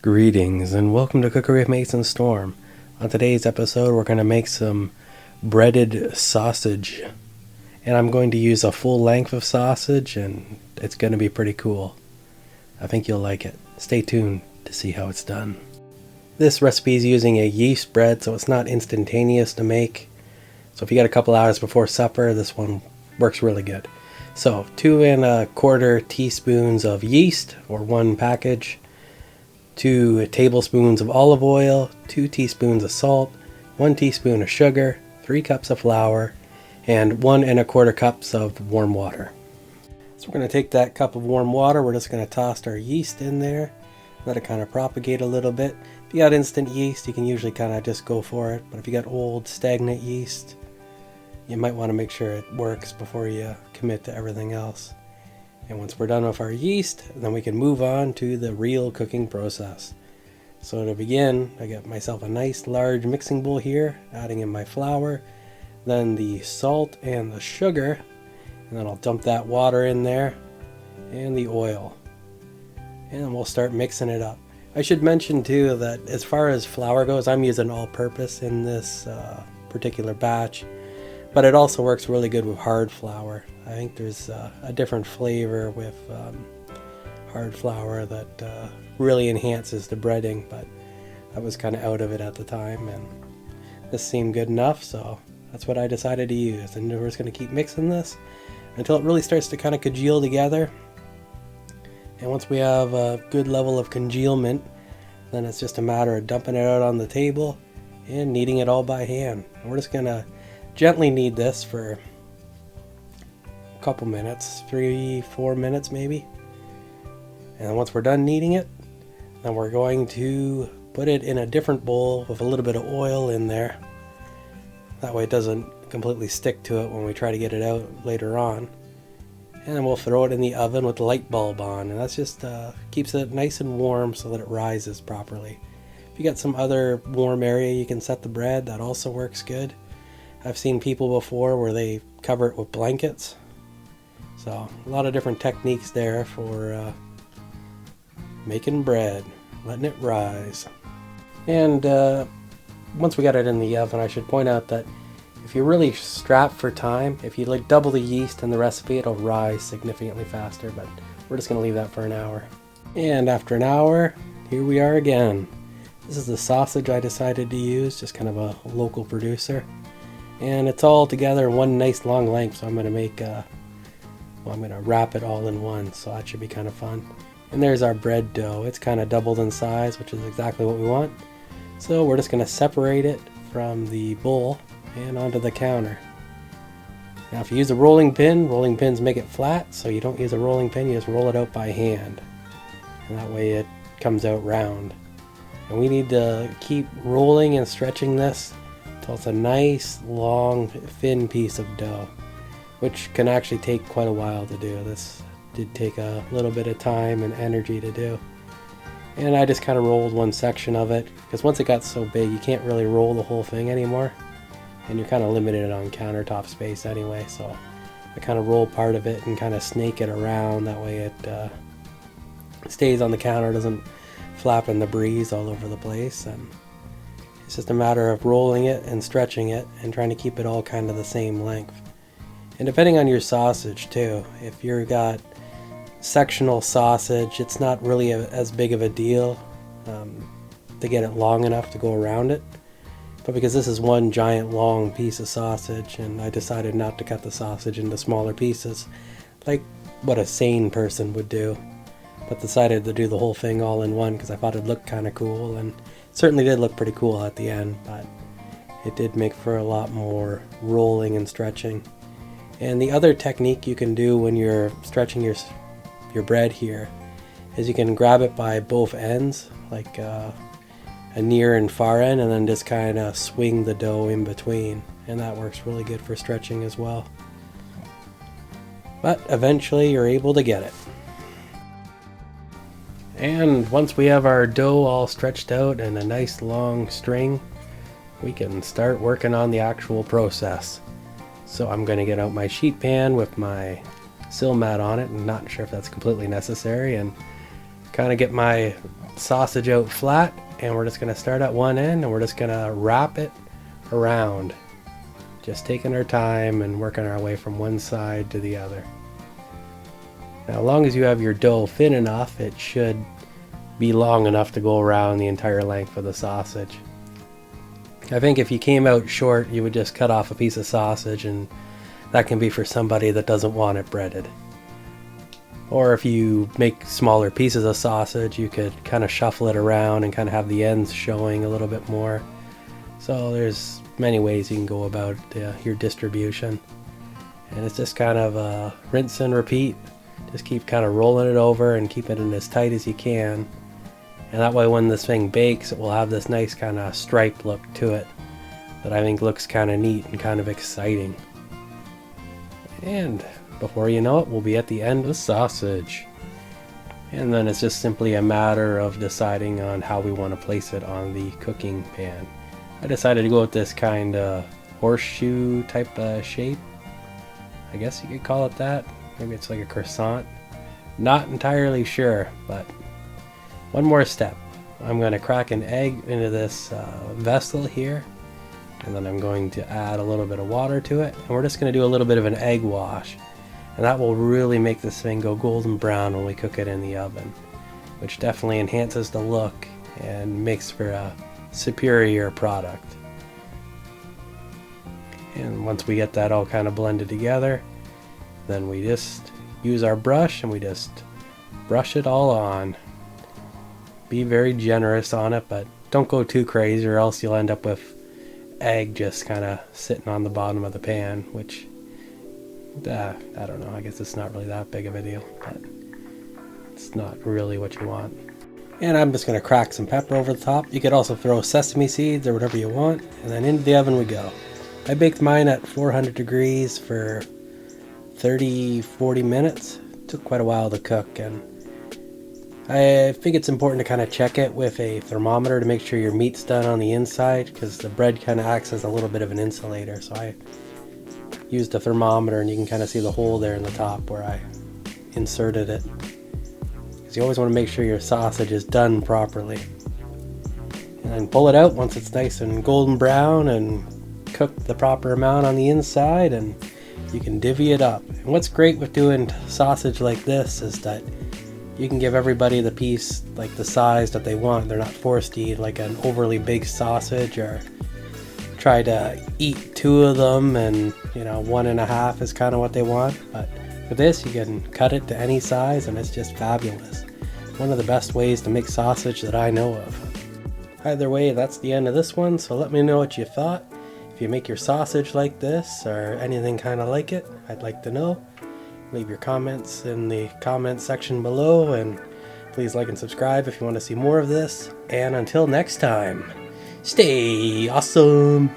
Greetings and welcome to Cookery with Mason Storm. On today's episode we're going to make some breaded sausage. And I'm going to use a full length of sausage and it's going to be pretty cool. I think you'll like it. Stay tuned to see how it's done. This recipe is using a yeast bread, so it's not instantaneous to make. So if you got a couple hours before supper, this one works really good. So 2 1/4 teaspoons of yeast, or 1 package. 2 tablespoons of olive oil, 2 teaspoons of salt, 1 teaspoon of sugar, 3 cups of flour, and 1 1/4 cups of warm water. So we're going to take that cup of warm water, we're just going to toss our yeast in there, let it kind of propagate a little bit. If you got instant yeast, you can usually kind of just go for it, but if you got old stagnant yeast, you might want to make sure it works before you commit to everything else. And once we're done with our yeast, then we can move on to the real cooking process. So to begin, I got myself a nice large mixing bowl here, adding in my flour, then the salt and the sugar, and then I'll dump that water in there, and the oil. And then we'll start mixing it up. I should mention too that as far as flour goes, I'm using all-purpose in this particular batch, but it also works really good with hard flour. I think there's a different flavor with hard flour that really enhances the breading, but I was kind of out of it at the time and this seemed good enough, so that's what I decided to use. And we're just going to keep mixing this until it really starts to kind of congeal together. And once we have a good level of congealment, then it's just a matter of dumping it out on the table and kneading it all by hand. And we're just going to gently knead this for couple minutes, 3-4 minutes maybe. And once we're done kneading it, then we're going to put it in a different bowl with a little bit of oil in there. That way it doesn't completely stick to it when we try to get it out later on. And then we'll throw it in the oven with the light bulb on, and that's just keeps it nice and warm so that it rises properly. If you got some other warm area you can set the bread, that also works good. I've seen people before where they cover it with blankets. So a lot of different techniques there for making bread, letting it rise. And once we got it in the oven, I should point out that if you're really strapped for time, if you like double the yeast in the recipe, it'll rise significantly faster, but we're just going to leave that for an hour. And after an hour, here we are again. This is the sausage I decided to use, just kind of a local producer. And it's all together in one nice long length, so I'm going to make I'm going to wrap it all in one, so that should be kind of fun. And there's our bread dough. It's kind of doubled in size, which is exactly what we want. So we're just going to separate it from the bowl and onto the counter. Now if you use a rolling pins make it flat, so you don't use a rolling pin, you just roll it out by hand. And that way it comes out round. And we need to keep rolling and stretching this until it's a nice, long, thin piece of dough, which can actually take quite a while to do. This did take a little bit of time and energy to do. And I just kind of rolled one section of it, because once it got so big, you can't really roll the whole thing anymore. And you're kind of limited on countertop space anyway, so I kind of roll part of it and kind of snake it around. That way it stays on the counter, doesn't flap in the breeze all over the place. And it's just a matter of rolling it and stretching it and trying to keep it all kind of the same length. And depending on your sausage too, if you've got sectional sausage, it's not really as big of a deal to get it long enough to go around it. But because this is one giant long piece of sausage, and I decided not to cut the sausage into smaller pieces, like what a sane person would do, but decided to do the whole thing all in one because I thought it looked kind of cool, and it certainly did look pretty cool at the end, but it did make for a lot more rolling and stretching. And the other technique you can do when you're stretching your bread here is you can grab it by both ends, like a near and far end, and then just kind of swing the dough in between, and that works really good for stretching as well. But eventually you're able to get it. And once we have our dough all stretched out in a nice long string, we can start working on the actual process. So I'm going to get out my sheet pan with my sill mat on it, and not sure if that's completely necessary, and kind of get my sausage out flat, and we're just going to start at one end and we're just going to wrap it around. Just taking our time and working our way from one side to the other. Now, as long as you have your dough thin enough, it should be long enough to go around the entire length of the sausage. I think if you came out short, you would just cut off a piece of sausage, and that can be for somebody that doesn't want it breaded. Or if you make smaller pieces of sausage, you could kind of shuffle it around and kind of have the ends showing a little bit more. So there's many ways you can go about your distribution. And it's just kind of a rinse and repeat. Just keep kind of rolling it over and keep it in as tight as you can. And that way when this thing bakes, it will have this nice kind of striped look to it that I think looks kind of neat and kind of exciting. And before you know it, we'll be at the end of the sausage. And then it's just simply a matter of deciding on how we want to place it on the cooking pan. I decided to go with this kind of horseshoe type of shape. I guess you could call it that. Maybe it's like a croissant. Not entirely sure, but one more step. I'm going to crack an egg into this vessel here, and then I'm going to add a little bit of water to it, and we're just going to do a little bit of an egg wash, and that will really make this thing go golden brown when we cook it in the oven, which definitely enhances the look and makes for a superior product. And once we get that all kind of blended together, then we just use our brush and we just brush it all on. Be very generous on it, but don't go too crazy or else you'll end up with egg just kind of sitting on the bottom of the pan, which I don't know, I guess it's not really that big of a deal, but it's not really what you want. And I'm just going to crack some pepper over the top. You could also throw sesame seeds or whatever you want, and then into the oven we go. I baked mine at 400 degrees for 30-40 minutes. It took quite a while to cook, and I think it's important to kind of check it with a thermometer to make sure your meat's done on the inside, because the bread kind of acts as a little bit of an insulator. So I used a thermometer, and you can kind of see the hole there in the top where I inserted it. Because you always want to make sure your sausage is done properly. And then pull it out once it's nice and golden brown and cook the proper amount on the inside, and you can divvy it up. And what's great with doing sausage like this is that you can give everybody the piece like the size that they want. They're not forced to eat like an overly big sausage or try to eat two of them and 1.5 is kind of what they want. But with this you can cut it to any size and it's just fabulous. One of the best ways to make sausage that I know of. Either way, that's the end of this one, so let me know what you thought. If you make your sausage like this or anything kind of like it, I'd like to know. Leave your comments in the comment section below, and please like and subscribe if you want to see more of this. And until next time, stay awesome!